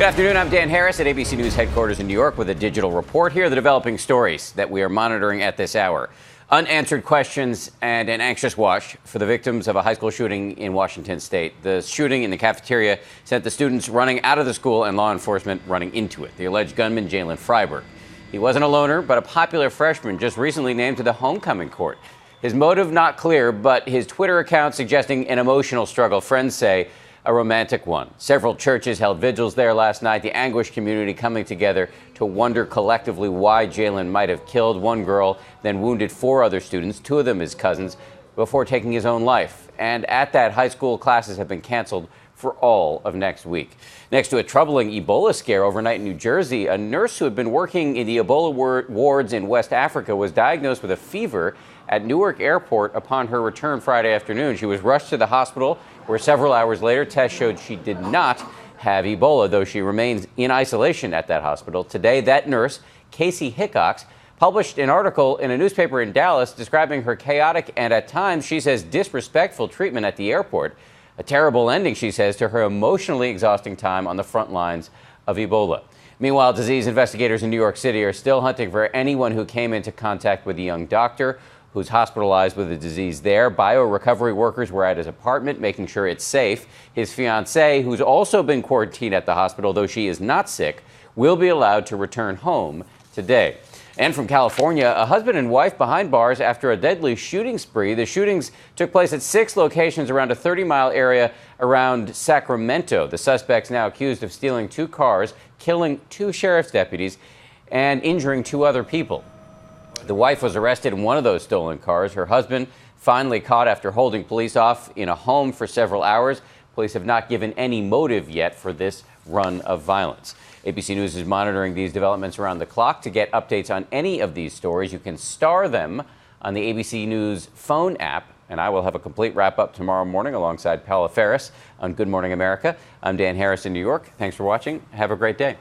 Good afternoon. I'm Dan Harris at ABC News headquarters in New York with a digital report. Here are the developing stories that we are monitoring at this hour. Unanswered questions and an anxious watch for the victims of a high school shooting in Washington state. The shooting in the cafeteria sent the students running out of the school and law enforcement running into it. The alleged gunman, Jalen Freiberg. He wasn't a loner, but a popular freshman just recently named to the homecoming court. His motive not clear, but his Twitter account suggesting an emotional struggle. Friends say a romantic one. Several churches held vigils there last night, the anguished community coming together to wonder collectively why Jalen might have killed one girl, then wounded 4 other students, 2 of them his cousins, before taking his own life. And at that, high school classes have been canceled for all of next week. Next to a troubling Ebola scare overnight in New Jersey, a nurse who had been working in the Ebola wards in West Africa was diagnosed with a fever at Newark Airport upon her return Friday afternoon. She was rushed to the hospital, where several hours later, tests showed she did not have Ebola, though she remains in isolation at that hospital. Today, that nurse, Casey Hickox, published an article in a newspaper in Dallas describing her chaotic and, at times, she says, disrespectful treatment at the airport. A terrible ending, she says, to her emotionally exhausting time on the front lines of Ebola. Meanwhile, disease investigators in New York City are still hunting for anyone who came into contact with a young doctor who's hospitalized with the disease there. Bio-recovery workers were at his apartment making sure it's safe. His fiancée, who's also been quarantined at the hospital, though she is not sick, will be allowed to return home today. And from California, a husband and wife behind bars after a deadly shooting spree. The shootings took place at 6 locations around a 30-mile area around Sacramento. The suspects now accused of stealing 2 cars, killing 2 sheriff's deputies, and injuring 2 other people. The wife was arrested in one of those stolen cars. Her husband finally caught after holding police off in a home for several hours. Police have not given any motive yet for this run of violence. ABC News is monitoring these developments around the clock. To get updates on any of these stories, you can star them on the ABC News phone app. And I will have a complete wrap-up tomorrow morning alongside Paula Ferris on Good Morning America. I'm Dan Harris in New York. Thanks for watching. Have a great day.